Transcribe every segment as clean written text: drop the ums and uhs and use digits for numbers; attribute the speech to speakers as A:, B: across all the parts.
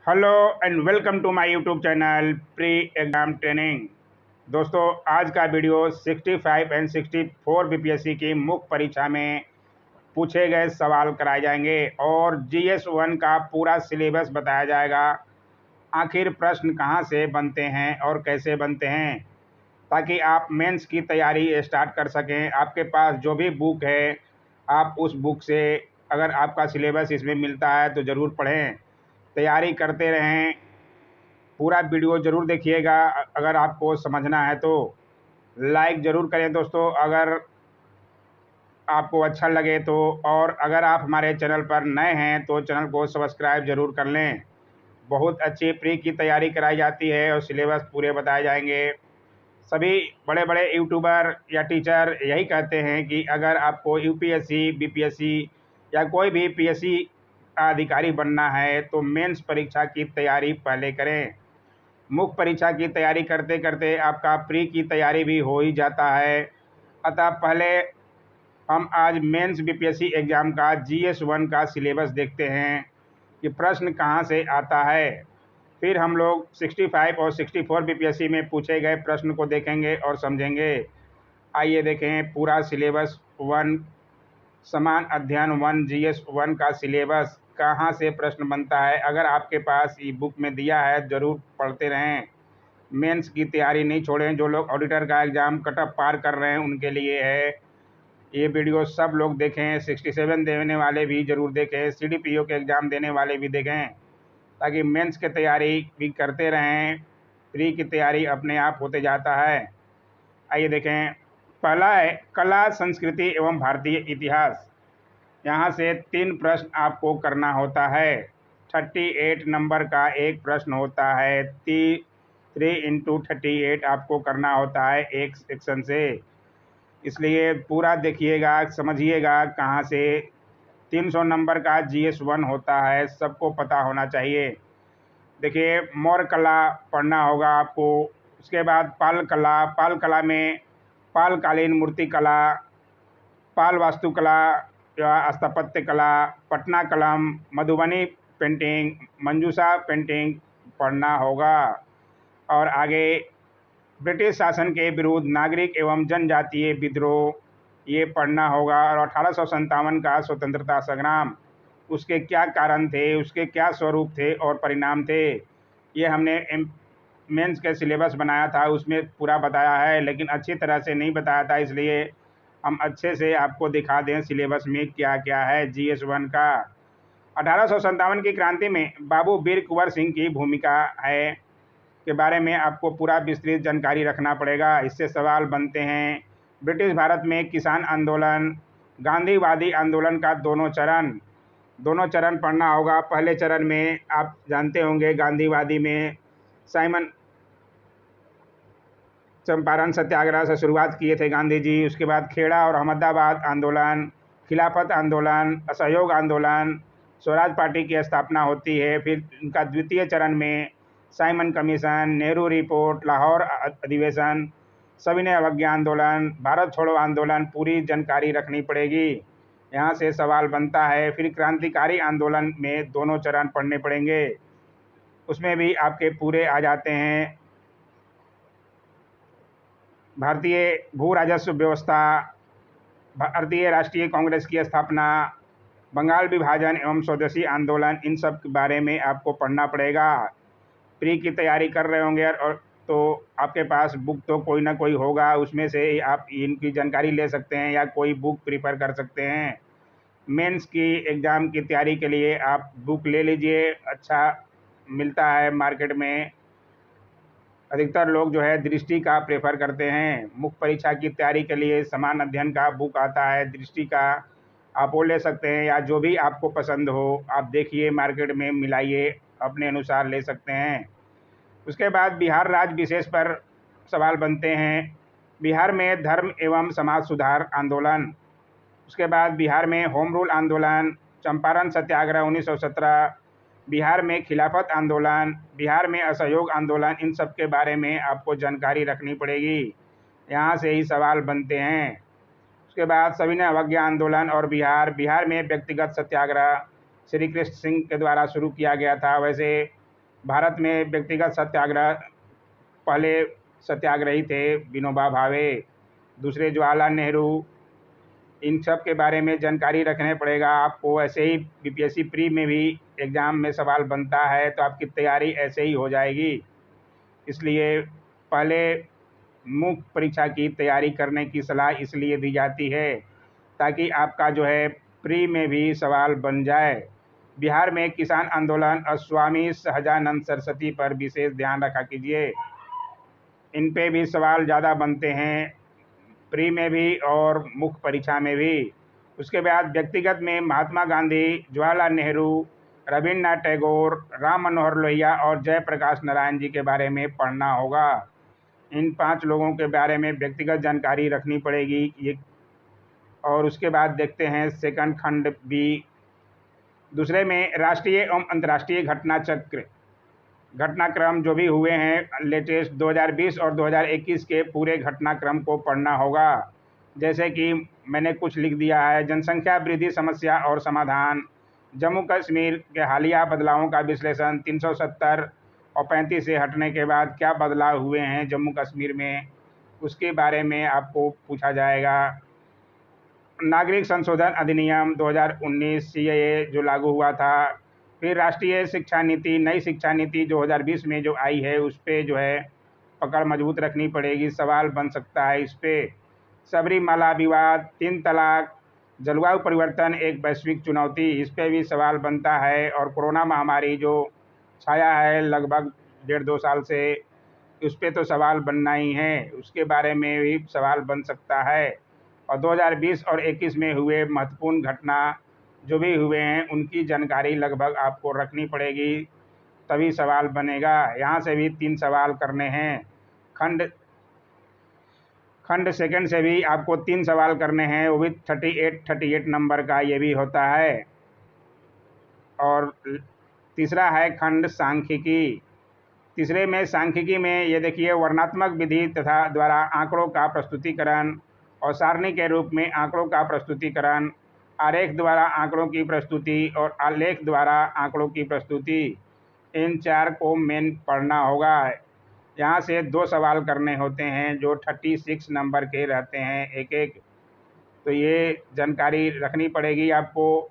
A: Hello and welcome to my YouTube channel pre exam training. दोस्तों, आज का video 65 and 64 BPSC की मुख्य परीक्षा में पूछे गए सवाल कराए जाएंगे और GS1 का पूरा सिलेबस बताया जाएगा। आखिर प्रश्न कहां से बनते हैं और कैसे बनते हैं, ताकि आप मेंस की तैयारी स्टार्ट कर सकें। आपके पास जो भी बुक है, आप उस बुक से अगर आपका सिलेबस इसमें मिलता है तो ज़रूर पढ़ें, तैयारी करते रहें। पूरा वीडियो ज़रूर देखिएगा। अगर आपको समझना है तो लाइक ज़रूर करें दोस्तों, अगर आपको अच्छा लगे तो। और अगर आप हमारे चैनल पर नए हैं तो चैनल को सब्सक्राइब ज़रूर कर लें। बहुत अच्छी प्री की तैयारी कराई जाती है और सिलेबस पूरे बताए जाएंगे। सभी बड़े बड़े यूट्यूबर या टीचर यही कहते हैं कि अगर आपको यूपीएससी, बीपीएससी या कोई भी पीएससी अधिकारी बनना है तो मेंस परीक्षा की तैयारी पहले करें। मुख्य परीक्षा की तैयारी करते करते आपका प्री की तैयारी भी हो ही जाता है। अतः पहले हम आज मेंस बीपीएससी एग्ज़ाम का GS1 का सिलेबस देखते हैं कि प्रश्न कहां से आता है। फिर हम लोग 65 और 64 बीपीएससी में पूछे गए प्रश्न को देखेंगे और समझेंगे। आइए देखें पूरा सिलेबस। समान अध्ययन 1 GS1 का सिलेबस कहाँ से प्रश्न बनता है। अगर आपके पास ई बुक में दिया है, ज़रूर पढ़ते रहें। मेंस की तैयारी नहीं छोड़ें। जो लोग ऑडिटर का एग्ज़ाम कटअप पार कर रहे हैं उनके लिए है ये वीडियो। सब लोग देखें, 67 देने वाले भी ज़रूर देखें, CDPO के एग्ज़ाम देने वाले भी देखें, ताकि मेंस की तैयारी भी करते रहें। प्री की तैयारी अपने आप होते जाता है। आइए देखें। पहला है कला, संस्कृति एवं भारतीय इतिहास। यहाँ से 3 प्रश्न आपको करना होता है। 38 नंबर का एक प्रश्न होता है। 3 × 38 आपको करना होता है एक सेक्शन से। इसलिए पूरा देखिएगा, समझिएगा कहाँ से। 300 नंबर का GS1 होता है, सबको पता होना चाहिए। देखिए, मौर्य कला पढ़ना होगा आपको। उसके बाद पाल कला। पाल कला में पालकालीन मूर्ति कला, पाल वास्तुकला या स्थापत्य कला, पटना कलम, मधुबनी पेंटिंग, मंजूषा पेंटिंग पढ़ना होगा। और आगे ब्रिटिश शासन के विरुद्ध नागरिक एवं जनजातीय विद्रोह ये पढ़ना होगा। और 1857 का स्वतंत्रता संग्राम, उसके क्या कारण थे, उसके क्या स्वरूप थे और परिणाम थे, ये हमने मेंस के सिलेबस बनाया था, उसमें पूरा बताया है, लेकिन अच्छी तरह से नहीं बताया था। इसलिए हम अच्छे से आपको दिखा दें सिलेबस में क्या क्या है GS1 का। 1857 की क्रांति में बाबू वीर कुंवर सिंह की भूमिका है के बारे में आपको पूरा विस्तृत जानकारी रखना पड़ेगा। इससे सवाल बनते हैं। ब्रिटिश भारत में किसान आंदोलन, गांधीवादी आंदोलन का दोनों चरण पढ़ना होगा। पहले चरण में आप जानते होंगे, गांधीवादी में साइमन चंपारण सत्याग्रह से शुरुआत किए थे गांधी जी। उसके बाद खेड़ा और अहमदाबाद आंदोलन, खिलाफत आंदोलन, असहयोग आंदोलन, स्वराज पार्टी की स्थापना होती है। फिर इनका द्वितीय चरण में Simon commission, Nehru report, Lahore अधिवेशन, सविनय अवज्ञा आंदोलन, भारत छोड़ो आंदोलन, पूरी जानकारी रखनी पड़ेगी। यहाँ से सवाल बनता है। फिर क्रांतिकारी आंदोलन में दोनों चरण पढ़ने पड़ेंगे, उसमें भी आपके पूरे आ जाते हैं। भारतीय भू राजस्व व्यवस्था, भारतीय राष्ट्रीय कांग्रेस की स्थापना, बंगाल विभाजन एवं स्वदेशी आंदोलन, इन सब के बारे में आपको पढ़ना पड़ेगा। प्री की तैयारी कर रहे होंगे और तो आपके पास बुक तो कोई ना कोई होगा, उसमें से आप इनकी जानकारी ले सकते हैं या कोई बुक प्रीफर कर सकते हैं। मेंस की एग्ज़ाम की तैयारी के लिए आप बुक ले लीजिए, अच्छा मिलता है मार्केट में। अधिकतर लोग जो है दृष्टि का प्रेफर करते हैं। मुख्य परीक्षा की तैयारी के लिए समान अध्ययन का बुक आता है, दृष्टि का, आप वो ले सकते हैं, या जो भी आपको पसंद हो आप देखिए, मार्केट में मिलाइए, अपने अनुसार ले सकते हैं। उसके बाद बिहार राज्य विशेष पर सवाल बनते हैं। बिहार में धर्म एवं समाज सुधार आंदोलन, उसके बाद बिहार में होम रूल आंदोलन, चंपारण सत्याग्रह 1917, बिहार में खिलाफत आंदोलन, बिहार में असहयोग आंदोलन, इन सब के बारे में आपको जानकारी रखनी पड़ेगी। यहाँ से ही सवाल बनते हैं। उसके बाद सविनय अवज्ञा आंदोलन और बिहार में व्यक्तिगत सत्याग्रह श्री कृष्ण सिंह के द्वारा शुरू किया गया था। वैसे भारत में व्यक्तिगत सत्याग्रह, पहले सत्याग्रही थे विनोबा भावे, दूसरे जवाहरलाल नेहरू। इन सब के बारे में जानकारी रखने पड़ेगा आपको। ऐसे ही बीपीएससी प्री में भी एग्ज़ाम में सवाल बनता है तो आपकी तैयारी ऐसे ही हो जाएगी। इसलिए पहले मुख्य परीक्षा की तैयारी करने की सलाह इसलिए दी जाती है ताकि आपका जो है प्री में भी सवाल बन जाए। बिहार में किसान आंदोलन और स्वामी सहजानंद सरस्वती पर विशेष ध्यान रखा कीजिए। इन पे भी सवाल ज़्यादा बनते हैं, प्री में भी और मुख्य परीक्षा में भी। उसके बाद व्यक्तिगत में महात्मा गांधी, जवाहरलाल नेहरू, रविन्द्रनाथ टैगोर, राम मनोहर लोहिया और जयप्रकाश नारायण जी के बारे में पढ़ना होगा। इन 5 लोगों के बारे में व्यक्तिगत जानकारी रखनी पड़ेगी ये। और उसके बाद देखते हैं सेकंड खंड बी। दूसरे में राष्ट्रीय एवं अंतर्राष्ट्रीय घटनाक्रम जो भी हुए हैं लेटेस्ट 2020 और 2021 के पूरे घटनाक्रम को पढ़ना होगा। जैसे कि मैंने कुछ लिख दिया है: जनसंख्या वृद्धि समस्या और समाधान, जम्मू कश्मीर के हालिया बदलावों का विश्लेषण, 370 और 35 से हटने के बाद क्या बदलाव हुए हैं जम्मू कश्मीर में, उसके बारे में आपको पूछा जाएगा। नागरिक संशोधन अधिनियम 2019 सीएए जो लागू हुआ था, फिर राष्ट्रीय शिक्षा नीति, नई शिक्षा नीति 2020 में जो आई है उस पे जो है पकड़ मजबूत रखनी पड़ेगी, सवाल बन सकता है इस पे। सबरीमाला विवाद, 3 तलाक, जलवायु परिवर्तन एक वैश्विक चुनौती, इस पे भी सवाल बनता है। और कोरोना महामारी जो छाया है लगभग 1.5-2 साल से, उस पे तो सवाल बनना ही है, उसके बारे में भी सवाल बन सकता है। और 2020 और 21 में हुए महत्वपूर्ण घटना जो भी हुए हैं उनकी जानकारी लगभग आपको रखनी पड़ेगी, तभी सवाल बनेगा। यहाँ से भी 3 सवाल करने हैं। खंड सेकंड से भी आपको 3 सवाल करने हैं, वो भी 38 नंबर का ये भी होता है। और तीसरा है खंड सांख्यिकी। तीसरे में सांख्यिकी में ये देखिए, वर्णनात्मक विधि तथा द्वारा आंकड़ों का प्रस्तुतिकरण और सारणी के रूप में आंकड़ों का प्रस्तुतिकरण, आरेख द्वारा आंकड़ों की प्रस्तुति और आलेख द्वारा आंकड़ों की प्रस्तुति, इन 4 को मेन पढ़ना होगा। यहाँ से 2 सवाल करने होते हैं जो 36 नंबर के रहते हैं एक एक, तो ये जानकारी रखनी पड़ेगी आपको।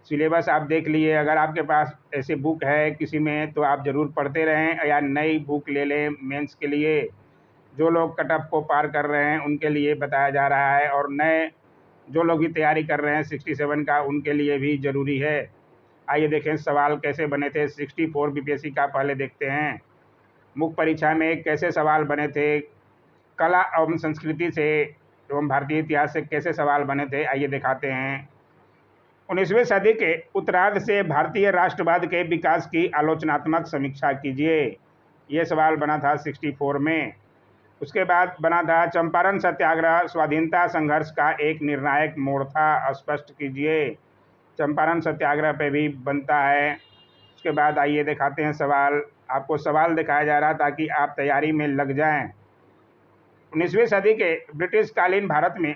A: सिलेबस आप देख लिए, अगर आपके पास ऐसे बुक है किसी में तो आप ज़रूर पढ़ते रहें या नई बुक ले लें मेंस के लिए। जो लोग कट ऑफ को पार कर रहे हैं उनके लिए बताया जा रहा है, और नए जो लोग भी तैयारी कर रहे हैं 67 का उनके लिए भी ज़रूरी है। आइए देखें सवाल कैसे बने थे 64 बीपीएससी का। पहले देखते हैं मुख्य परीक्षा में कैसे सवाल बने थे, कला एवं संस्कृति से एवं भारतीय इतिहास से कैसे सवाल बने थे, आइए दिखाते हैं। 19वीं सदी के उत्तरार्ध से भारतीय राष्ट्रवाद के विकास की आलोचनात्मक समीक्षा कीजिए, ये सवाल बना था 64 में। उसके बाद बना था चंपारण सत्याग्रह स्वाधीनता संघर्ष का एक निर्णायक मोड़ था, स्पष्ट कीजिए। चंपारण सत्याग्रह पे भी बनता है। उसके बाद आइए दिखाते हैं सवाल, आपको सवाल दिखाया जा रहा ताकि आप तैयारी में लग जाएं। 19वीं सदी के ब्रिटिश कालीन भारत में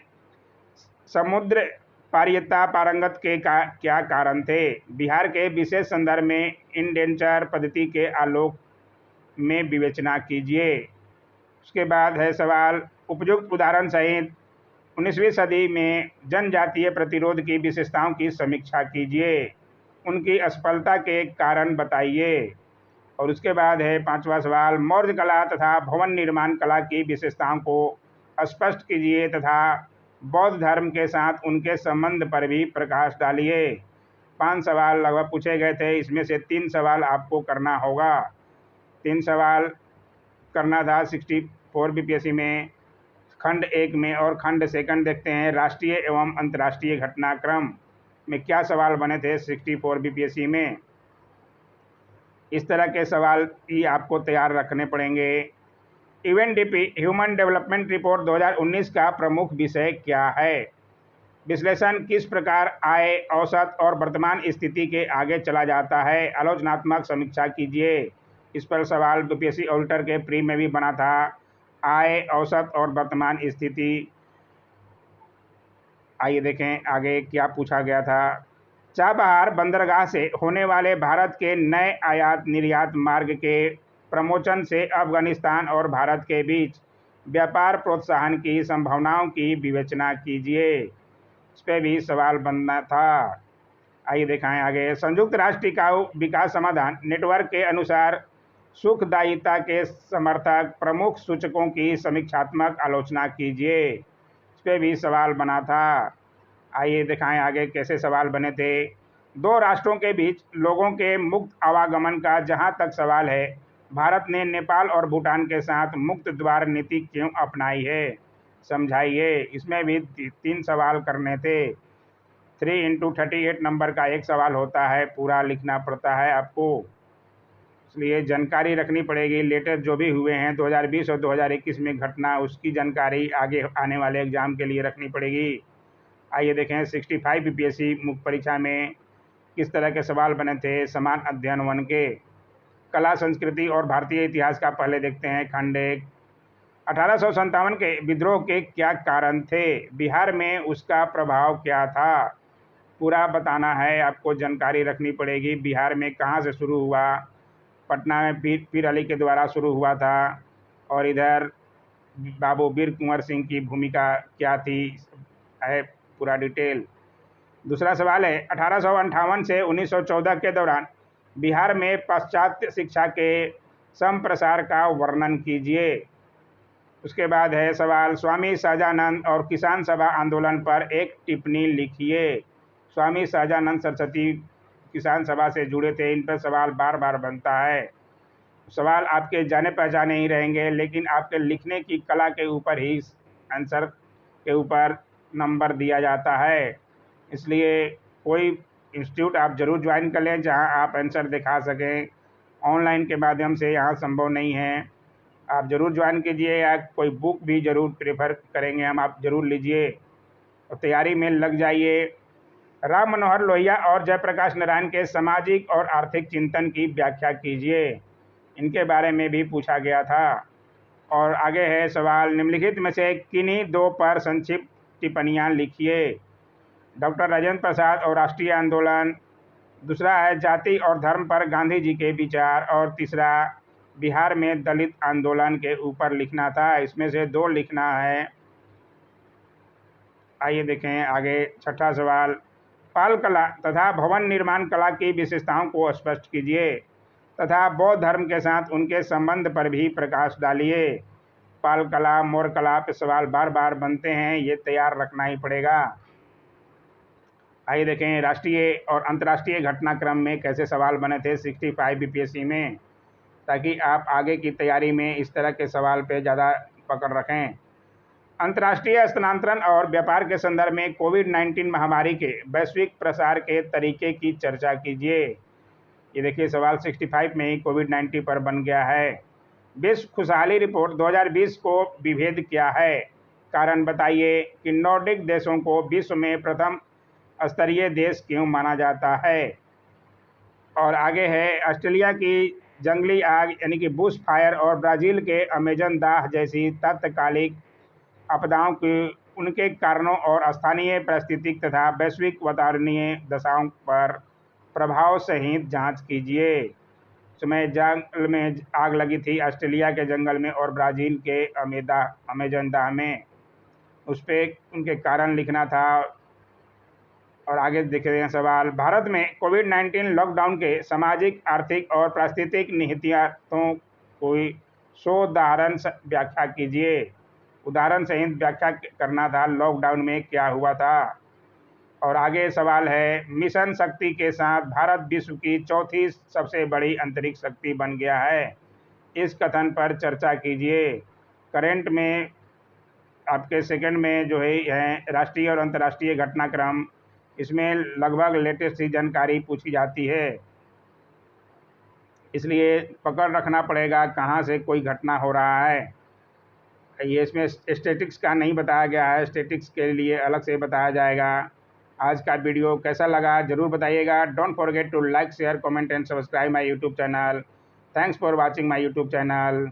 A: समुद्र पारीयता पारंगत के क्या कारण थे, बिहार के विशेष संदर्भ में इंडेंचर पद्धति के आलोक में विवेचना कीजिए। उसके बाद है सवाल, उपयुक्त उदाहरण सहित 19वीं सदी में जनजातीय प्रतिरोध की विशेषताओं की समीक्षा कीजिए, उनकी असफलता के कारण बताइए। और उसके बाद है 5वां सवाल, मौर्य कला तथा भवन निर्माण कला की विशेषताओं को स्पष्ट कीजिए तथा बौद्ध धर्म के साथ उनके संबंध पर भी प्रकाश डालिए। 5 सवाल लगभग पूछे गए थे, इसमें से 3 सवाल आपको करना होगा। 3 सवाल करना था 64 बीपीएससी में, खंड 1 में। और खंड सेकंड देखते हैं, राष्ट्रीय एवं अंतर्राष्ट्रीय घटनाक्रम में क्या सवाल बने थे 64 बीपीएससी में। इस तरह के सवाल ही आपको तैयार रखने पड़ेंगे। यूएनडीपी ह्यूमन डेवलपमेंट रिपोर्ट 2019 का प्रमुख विषय क्या है, विश्लेषण किस प्रकार आय, औसत और वर्तमान स्थिति के आगे चला जाता है, आलोचनात्मक समीक्षा कीजिए। इस पर सवाल बीपीएससी ऑडिटर के प्री में भी बना था, आय, औसत और वर्तमान स्थिति। आइए देखें आगे क्या पूछा गया था। चाबहार बंदरगाह से होने वाले भारत के नए आयात निर्यात मार्ग के प्रमोशन से अफगानिस्तान और भारत के बीच व्यापार प्रोत्साहन की संभावनाओं की विवेचना कीजिए। इस पर भी सवाल बनना था। आइए दिखाएं आगे। संयुक्त राष्ट्र टिकाऊ विकास समाधान नेटवर्क के अनुसार सुखदायिता के समर्थक प्रमुख सूचकों की समीक्षात्मक आलोचना कीजिए। इस पर भी सवाल बना था। आइए दिखाएं आगे कैसे सवाल बने थे। दो राष्ट्रों के बीच लोगों के मुक्त आवागमन का जहां तक सवाल है, भारत ने नेपाल और भूटान के साथ मुक्त द्वार नीति क्यों अपनाई है, समझाइए। इसमें भी 3 सवाल करने थे। 3x38 नंबर का एक सवाल होता है, पूरा लिखना पड़ता है आपको, इसलिए जानकारी रखनी पड़ेगी। लेटेस्ट जो भी हुए हैं 2020 और 2021 में घटना, उसकी जानकारी आगे आने वाले एग्जाम के लिए रखनी पड़ेगी। आइए देखें 65 बीपीएससी मुख्य परीक्षा में किस तरह के सवाल बने थे। समान अध्ययन 1 के कला संस्कृति और भारतीय इतिहास का पहले देखते हैं। खंड 1, 1857 के विद्रोह के क्या कारण थे, बिहार में उसका प्रभाव क्या था, पूरा बताना है आपको, जानकारी रखनी पड़ेगी। बिहार में कहाँ से शुरू हुआ, पटना में पीर अली के द्वारा शुरू हुआ था, और इधर बाबू वीर कुंवर सिंह की भूमिका क्या थी, है पूरा डिटेल। दूसरा सवाल है 1858 से 1914 के दौरान बिहार में पाश्चात्य शिक्षा के संप्रसार का वर्णन कीजिए। उसके बाद है सवाल स्वामी सहजानंद और किसान सभा आंदोलन पर एक टिप्पणी लिखिए। स्वामी सहजानंद सरस्वती किसान सभा से जुड़े थे, इन पर सवाल बार बार बनता है। सवाल आपके जाने पहचाने ही रहेंगे, लेकिन आपके लिखने की कला के ऊपर ही आंसर के ऊपर नंबर दिया जाता है। इसलिए कोई इंस्टीट्यूट आप ज़रूर ज्वाइन कर लें जहां आप आंसर दिखा सकें। ऑनलाइन के माध्यम से यहाँ संभव नहीं है, आप ज़रूर ज्वाइन कीजिए, या कोई बुक भी ज़रूर प्रेफर करेंगे हम, आप ज़रूर लीजिए और तैयारी में लग जाइए। राम मनोहर लोहिया और जयप्रकाश नारायण के सामाजिक और आर्थिक चिंतन की व्याख्या कीजिए, इनके बारे में भी पूछा गया था। और आगे है सवाल निम्नलिखित में से किन्हीं 2 पर संक्षिप्त टिप्पणियाँ लिखिए। डॉक्टर राजेंद्र प्रसाद और राष्ट्रीय आंदोलन, दूसरा है जाति और धर्म पर गांधी जी के विचार, और तीसरा बिहार में दलित आंदोलन के ऊपर लिखना था। इसमें से 2 लिखना है। आइए देखें आगे। छठा सवाल पाल कला तथा भवन निर्माण कला की विशेषताओं को स्पष्ट कीजिए तथा बौद्ध धर्म के साथ उनके संबंध पर भी प्रकाश डालिए। पाल कला, मोर कला पे सवाल बार बार बनते हैं, ये तैयार रखना ही पड़ेगा। आइए देखें राष्ट्रीय और अंतर्राष्ट्रीय घटनाक्रम में कैसे सवाल बने थे 65 बीपीएससी में, ताकि आप आगे की तैयारी में इस तरह के सवाल पे ज़्यादा पकड़ रखें। अंतर्राष्ट्रीय स्थानांतरण और व्यापार के संदर्भ में कोविड-19 महामारी के वैश्विक प्रसार के तरीके की चर्चा कीजिए। ये देखिए सवाल 65 में ही कोविड-19 पर बन गया है। विश्व खुशहाली रिपोर्ट 2020 को विभेद क्या है, कारण बताइए कि नॉर्डिक देशों को विश्व में प्रथम स्तरीय देश क्यों माना जाता है। और आगे है ऑस्ट्रेलिया की जंगली आग यानी कि बुश फायर और ब्राज़ील के अमेजन दाह जैसी तात्कालिक आपदाओं के उनके कारणों और स्थानीय पारिस्थितिक तथा वैश्विक वातावरणीय दशाओं पर प्रभाव सहित जांच कीजिए। इसमें जंगल में आग लगी थी ऑस्ट्रेलिया के जंगल में और ब्राज़ील के अमेजन दाह में, उस पर उनके कारण लिखना था। और आगे देख रहे हैं सवाल भारत में कोविड-19 लॉकडाउन के सामाजिक, आर्थिक और पारिस्थितिक निहितार्थों कोई उदाहरण व्याख्या कीजिए। उदाहरण सहित व्याख्या करना था लॉकडाउन में क्या हुआ था। और आगे सवाल है मिशन शक्ति के साथ भारत विश्व की 4थी सबसे बड़ी अंतरिक्ष शक्ति बन गया है, इस कथन पर चर्चा कीजिए। करंट में आपके सेकंड में जो है राष्ट्रीय और अंतर्राष्ट्रीय घटनाक्रम, इसमें लगभग लेटेस्ट ही जानकारी पूछी जाती है, इसलिए पकड़ रखना पड़ेगा कहाँ से कोई घटना हो रहा है। ये इसमें स्टैटिक्स का नहीं बताया गया है, स्टैटिक्स के लिए अलग से बताया जाएगा। आज का वीडियो कैसा लगा ज़रूर बताइएगा। Don't forget to like, share, comment and subscribe my YouTube channel. Thanks for watching my YouTube channel.